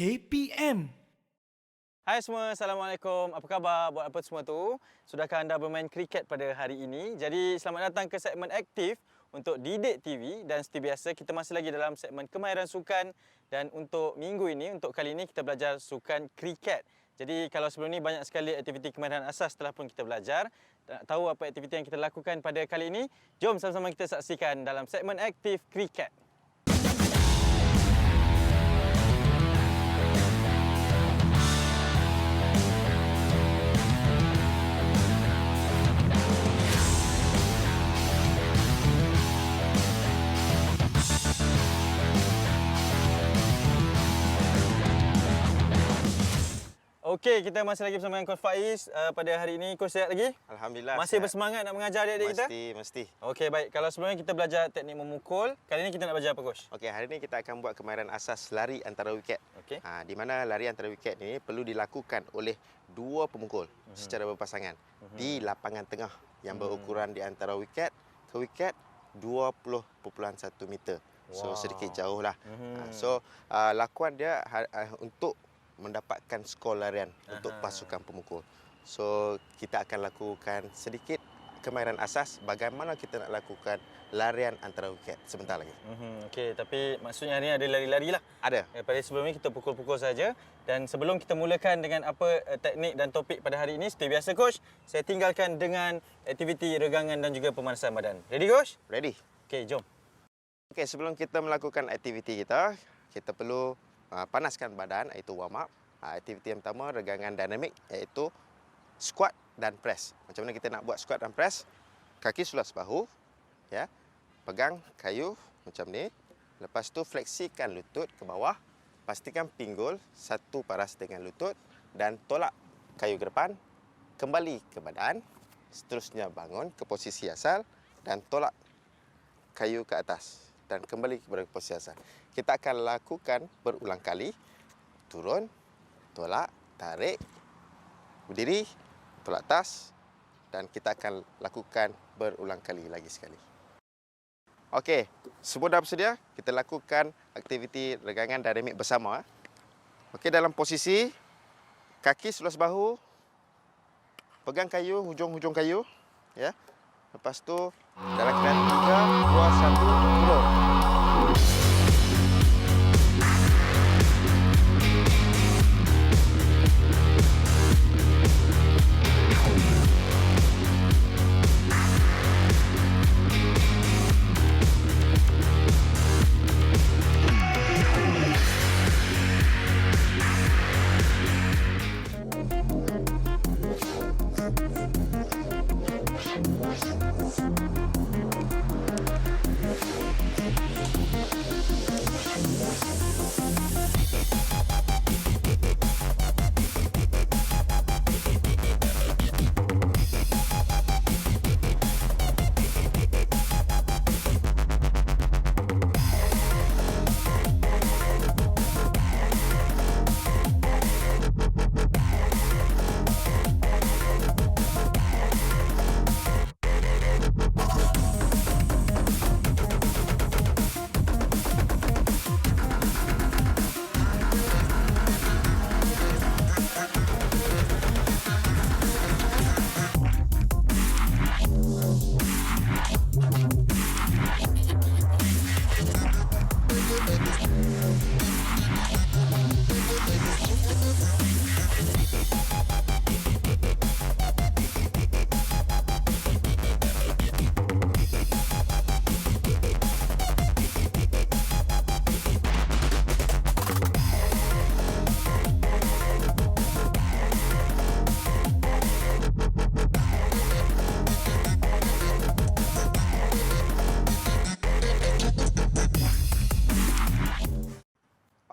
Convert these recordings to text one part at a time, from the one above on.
KPM. Hai semua, Assalamualaikum. Apa khabar? Buat apa semua tu? Sudahkah anda bermain kriket pada hari ini? Jadi selamat datang ke segmen aktif untuk Didik TV, dan seperti biasa kita masih lagi dalam segmen kemahiran sukan, dan untuk minggu ini, untuk kali ini kita belajar sukan kriket. Jadi kalau sebelum ni banyak sekali aktiviti kemahiran asas telah pun kita belajar. Nak tahu apa aktiviti yang kita lakukan pada kali ini? Jom sama-sama kita saksikan dalam segmen aktif kriket. Okey, kita masih lagi bersama dengan Coach Faiz pada hari ini. Coach sihat lagi? Alhamdulillah. Masih sihat. bersemangat nak mengajar adik-adik kita? Mesti. Okey, baik. Kalau sebelumnya kita belajar teknik memukul, kali ini kita nak belajar apa, Coach? Okey, hari ini kita akan buat kemahiran asas lari antara wiket. Okey. Di mana lari antara wiket ini perlu dilakukan oleh dua pemukul secara berpasangan di lapangan tengah yang berukuran di antara wiket ke wiket 20.1 meter. So sedikit jauh lah. Lakuan dia untuk mendapatkan skor larian untuk pasukan pemukul. So kita akan lakukan sedikit kemahiran asas bagaimana kita nak lakukan larian antara wiket sebentar lagi. Okey, tapi maksudnya hari ini ada lari-lari lah. Ada. Daripada sebelum ni kita pukul-pukul saja. Dan sebelum kita mulakan dengan apa teknik dan topik pada hari ini, seperti biasa Coach, saya tinggalkan dengan aktiviti regangan dan juga pemanasan badan. Ready Coach? Ready. Okey, jom. Okey, sebelum kita melakukan aktiviti kita, kita perlu panaskan badan, iaitu warm up. Aktiviti yang pertama regangan dinamik, iaitu squat dan press. Macam mana kita nak buat squat dan press? Kaki seluas bahu, ya. Pegang kayu macam ni. Lepas tu fleksikan lutut ke bawah. Pastikan pinggul satu paras dengan lutut dan tolak kayu ke depan, kembali ke badan. Seterusnya bangun ke posisi asal dan tolak kayu ke atas dan kembali kepada posisi asal. Kita akan lakukan berulang kali. Turun, tolak, tarik, berdiri, tolak tas, dan kita akan lakukan berulang kali lagi sekali. Okey, semua dah bersedia? Kita lakukan aktiviti regangan dinamik bersama. Okey, dalam posisi kaki seluas bahu, pegang kayu, hujung-hujung kayu, ya. Lepas tu dalam keadaan 3, 2, 1, turun.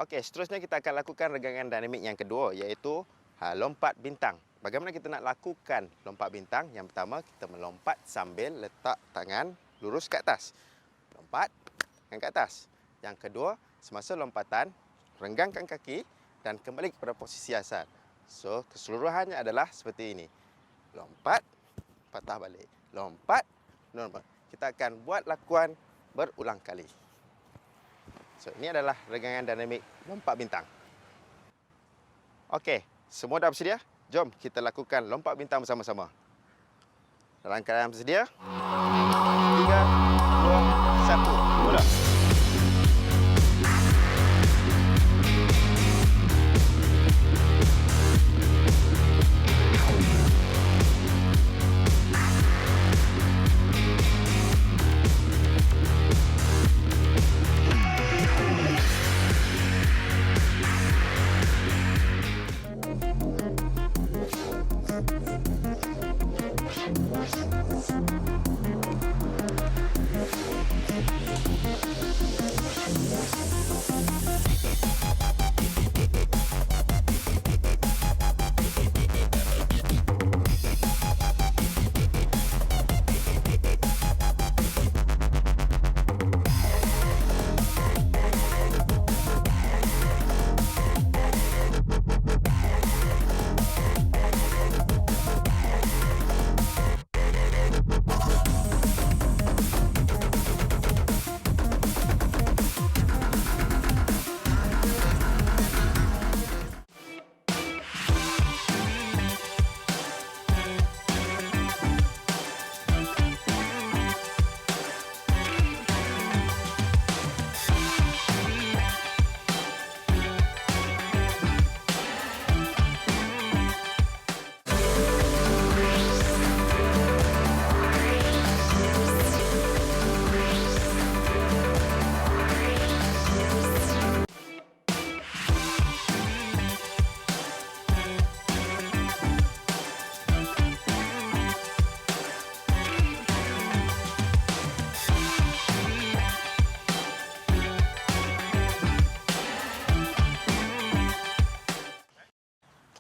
Okey, seterusnya kita akan lakukan regangan dinamik yang kedua, iaitu lompat bintang. Bagaimana kita nak lakukan lompat bintang? Yang pertama, kita melompat sambil letak tangan lurus ke atas. Lompat dan ke atas. Yang kedua, semasa lompatan, renggangkan kaki dan kembali kepada posisi asal. So, keseluruhannya adalah seperti ini. Lompat, patah balik. Lompat, normal. Kita akan buat lakuan berulang kali. So, ini adalah regangan dinamik lompat bintang. Okey, semua dah bersedia? Jom kita lakukan lompat bintang bersama-sama. Dalam keadaan bersedia? 3, 2, 1, mula.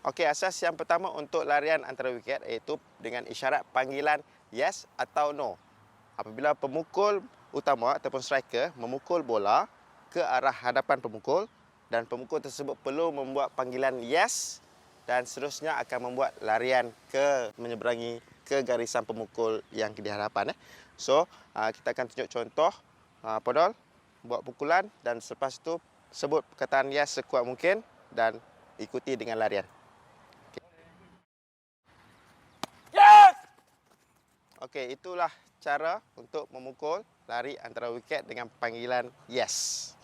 Okey, asas yang pertama untuk larian antara wiket iaitu dengan isyarat panggilan yes atau no. Apabila pemukul utama ataupun striker memukul bola ke arah hadapan pemukul dan pemukul tersebut perlu membuat panggilan yes dan seterusnya akan membuat larian ke menyeberangi ke garisan pemukul yang di hadapan. So, kita akan tunjuk contoh Podol buat pukulan dan selepas itu sebut perkataan yes sekuat mungkin dan ikuti dengan larian. Okey, itulah cara untuk memukul lari antara wiket dengan panggilan yes.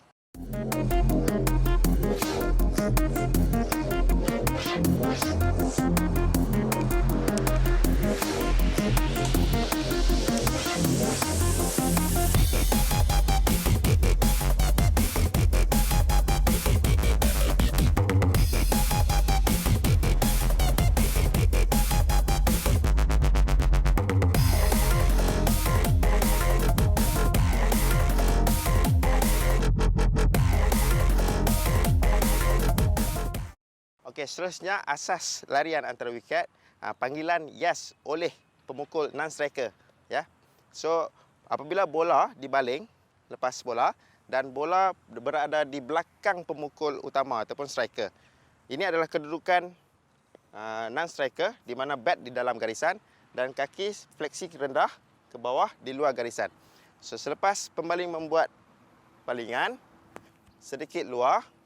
Okey, seterusnya asas larian antara wiket, panggilan yes oleh pemukul non-striker, ya. So, apabila bola dibaling lepas bola dan bola berada di belakang pemukul utama ataupun striker. Ini adalah kedudukan non-striker di mana bat di dalam garisan dan kaki fleksi rendah ke bawah di luar garisan. So, selepas pembaling membuat balingan sedikit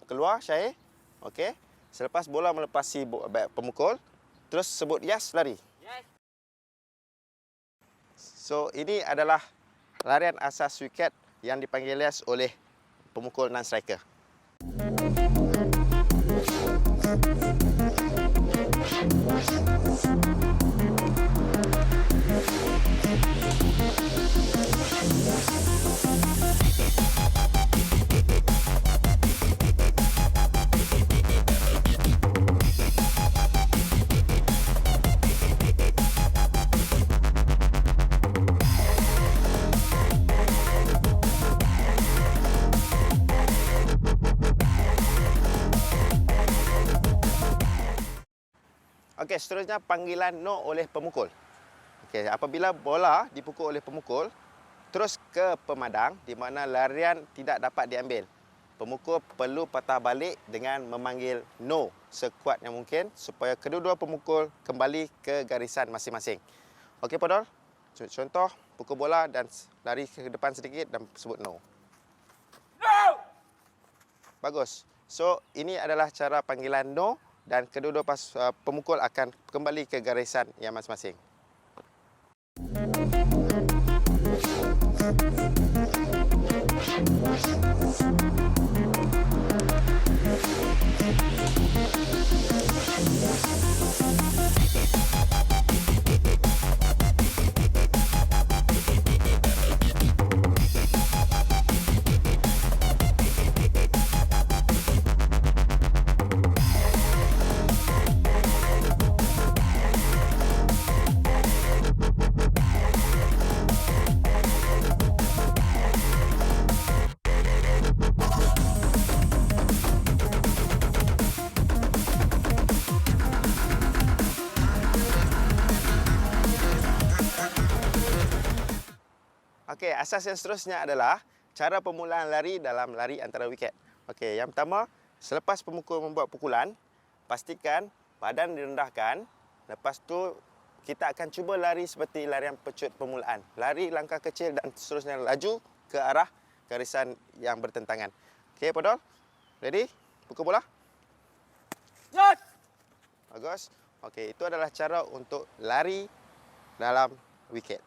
keluar Syahir. Okey. Selepas bola melepasi pemukul, terus sebut yes, lari. Yes. So, ini adalah larian asas wiket yang dipanggil yes oleh pemukul non-striker. Okey, seterusnya panggilan no oleh pemukul. Okey, apabila bola dipukul oleh pemukul terus ke pemadang di mana larian tidak dapat diambil, pemukul perlu patah balik dengan memanggil no sekuat yang mungkin supaya kedua-dua pemukul kembali ke garisan masing-masing. Okey, Podol. Contoh, pukul bola dan lari ke depan sedikit dan sebut no. No! Bagus. So, ini adalah cara panggilan no dan kedua-dua pemukul akan kembali ke garisan yang masing-masing. Okey, asas yang seterusnya adalah cara permulaan lari dalam lari antara wiket. Okey, yang pertama, selepas pemukul membuat pukulan, pastikan badan direndahkan. Lepas tu, kita akan cuba lari seperti larian pecut permulaan. Lari langkah kecil dan seterusnya laju ke arah garisan yang bertentangan. Okey, Podol? Ready? Pukul bola? Yes! Bagus. Okey, itu adalah cara untuk lari dalam wiket.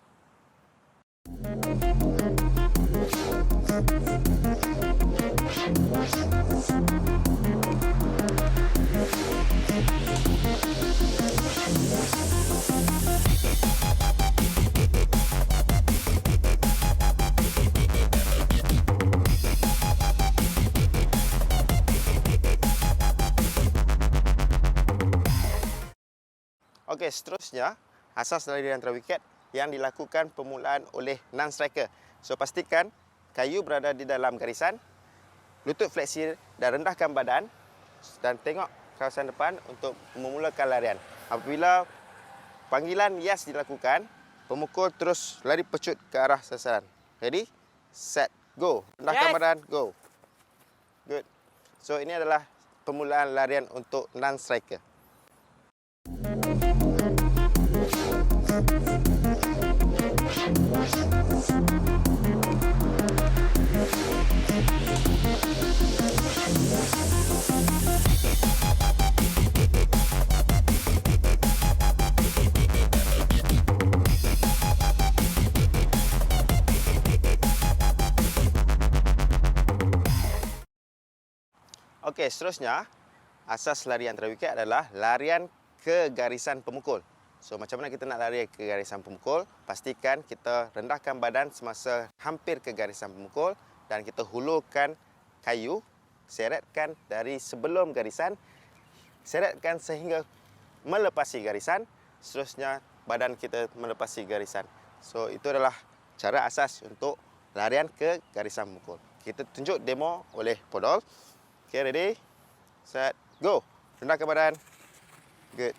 Okey, seterusnya asas lari antara wiket yang dilakukan permulaan oleh non-striker. So, pastikan kayu berada di dalam garisan, lutut fleksi dan rendahkan badan dan tengok kawasan depan untuk memulakan larian. Apabila panggilan yes dilakukan, pemukul terus lari pecut ke arah sasaran. Ready? Set, go. Rendahkan badan, go. Good. So, ini adalah permulaan larian untuk non-striker. Okey, seterusnya asas lari antara wiket adalah larian ke garisan pemukul. So, macam mana kita nak lari ke garisan pemukul? Pastikan kita rendahkan badan semasa hampir ke garisan pemukul dan kita hulurkan kayu, seretkan dari sebelum garisan, seretkan sehingga melepasi garisan, seterusnya badan kita melepasi garisan. So, itu adalah cara asas untuk larian ke garisan pemukul. Kita tunjuk demo oleh Podol. Okay, ready? Set, go. Rendahkan badan. Good.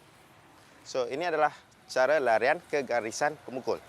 So, ini adalah cara larian ke garisan pemukul.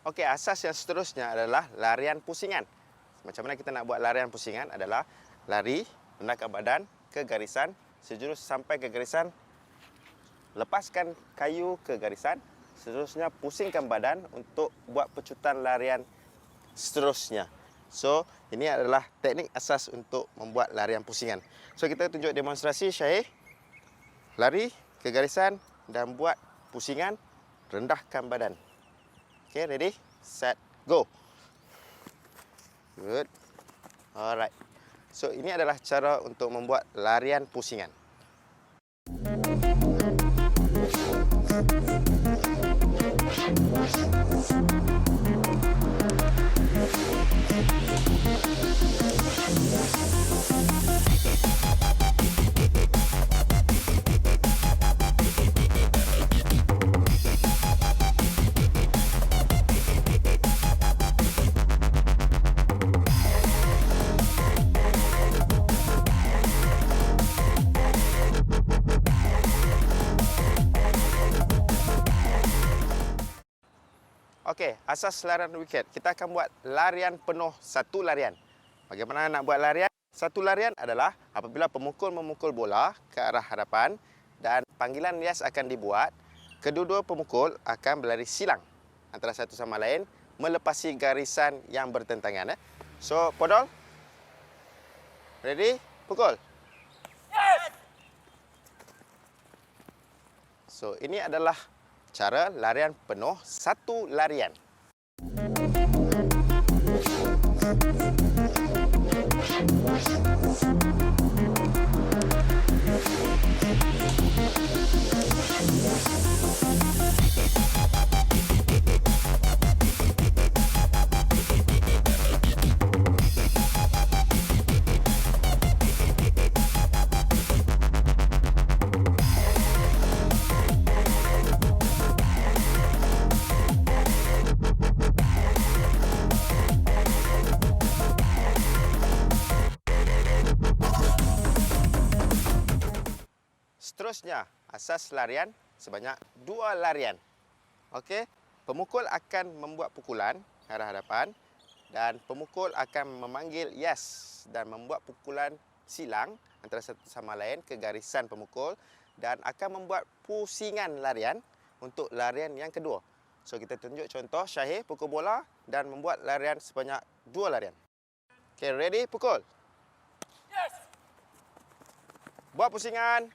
Okey, asas yang seterusnya adalah larian pusingan. Macam mana kita nak buat larian pusingan adalah lari, rendahkan badan ke garisan, sejurus sampai ke garisan, lepaskan kayu ke garisan, seterusnya pusingkan badan untuk buat pecutan larian seterusnya. So, ini adalah teknik asas untuk membuat larian pusingan. So, kita tunjuk demonstrasi Syahir. Lari ke garisan dan buat pusingan, rendahkan badan. Okay, ready? Set, go. Good. Alright. So, ini adalah cara untuk membuat larian pusingan. Okey, asas larian wiket. Kita akan buat larian penuh satu larian. Bagaimana nak buat larian? Satu larian adalah apabila pemukul memukul bola ke arah hadapan dan panggilan lias akan dibuat, kedua-dua pemukul akan berlari silang antara satu sama lain melepasi garisan yang bertentangan. So, Podol. Ready? Pukul. So, ini adalah cara larian penuh satu larian. Seterusnya, asas larian sebanyak 2 larian. Okey, pemukul akan membuat pukulan ke arah hadapan dan pemukul akan memanggil yes dan membuat pukulan silang antara satu sama lain ke garisan pemukul dan akan membuat pusingan larian untuk larian yang kedua. So, kita tunjuk contoh Syahir pukul bola dan membuat larian sebanyak 2 larian. Okey, ready? Pukul. Yes. Buat pusingan.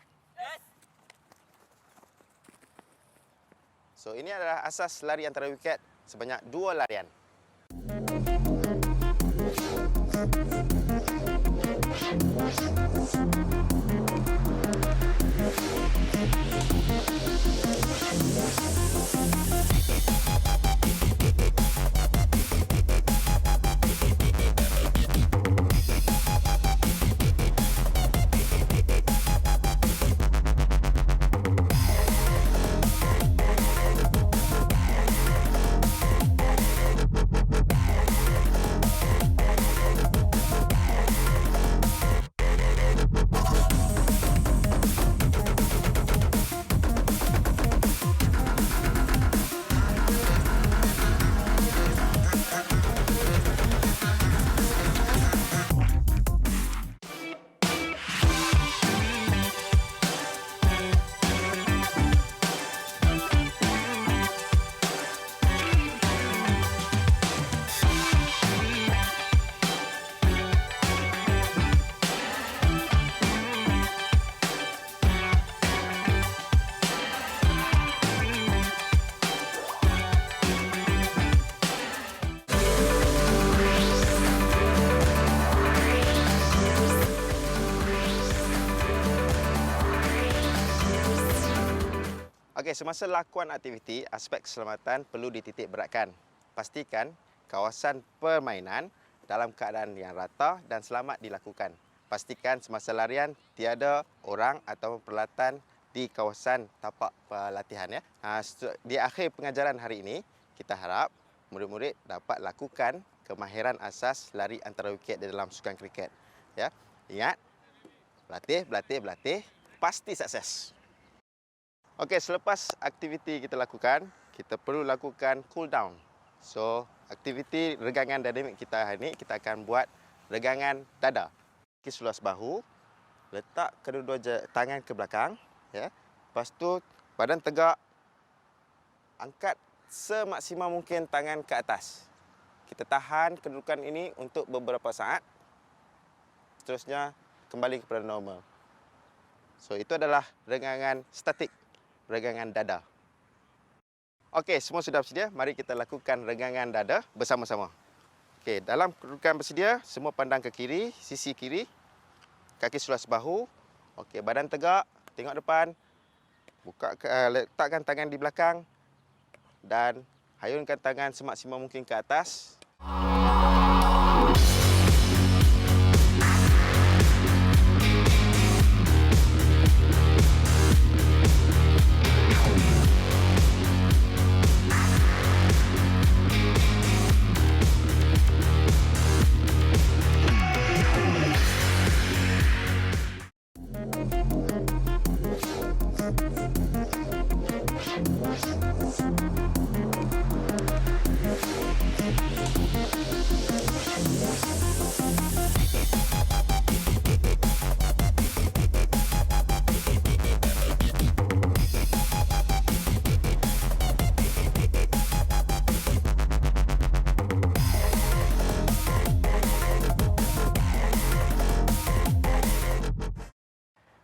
So, ini adalah asas lari antara wiket sebanyak 2 larian. Okey, semasa lakukan aktiviti, aspek keselamatan perlu dititik beratkan. Pastikan kawasan permainan dalam keadaan yang rata dan selamat dilakukan. Pastikan semasa larian tiada orang atau peralatan di kawasan tapak pelatihan. Di akhir pengajaran hari ini, kita harap murid-murid dapat lakukan kemahiran asas lari antara wiket di dalam sukan kriket. Ya, ingat, berlatih, pasti sukses. Okey, selepas aktiviti kita lakukan, kita perlu lakukan cool down. So, aktiviti regangan dinamik kita hari ini, kita akan buat regangan dada. Kaki seluas bahu, letak kedua-dua tangan ke belakang, ya. Lepas tu badan tegak, angkat semaksimal mungkin tangan ke atas. Kita tahan kedudukan ini untuk beberapa saat. Seterusnya kembali kepada normal. So, itu adalah regangan statik, regangan dada. Okey, semua sudah bersedia. Mari kita lakukan regangan dada bersama-sama. Okey, dalam kedudukan bersedia, semua pandang ke kiri, sisi kiri. Kaki seluas bahu. Okey, badan tegak, tengok depan. Letakkan tangan di belakang dan hayunkan tangan semaksimal mungkin ke atas.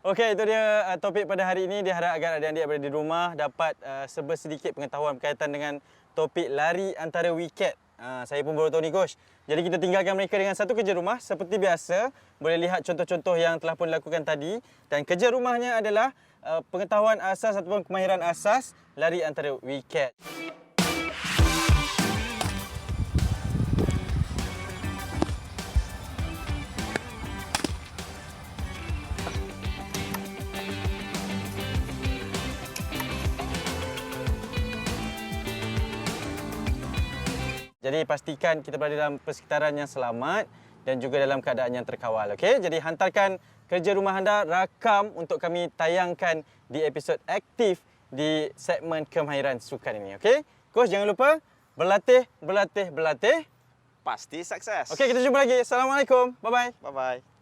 Okey, itu dia topik pada hari ini. Diharap agar adik-adik berada di rumah dapat serba sedikit pengetahuan berkaitan dengan topik lari antara wiket. Saya pun baru tahu ni, Coach. Jadi kita tinggalkan mereka dengan satu kerja rumah. Seperti biasa, boleh lihat contoh-contoh yang telah pun dilakukan tadi. Dan kerja rumahnya adalah pengetahuan asas ataupun kemahiran asas lari antara wiket. Jadi pastikan kita berada dalam persekitaran yang selamat dan juga dalam keadaan yang terkawal. Okey, jadi hantarkan kerja rumah anda, rakam untuk kami tayangkan di episod aktif di segmen kemahiran sukan ini. Okey, Coach jangan lupa berlatih, berlatih, berlatih. Pasti sukses. Okey, kita jumpa lagi. Assalamualaikum. Bye-bye. Bye-bye.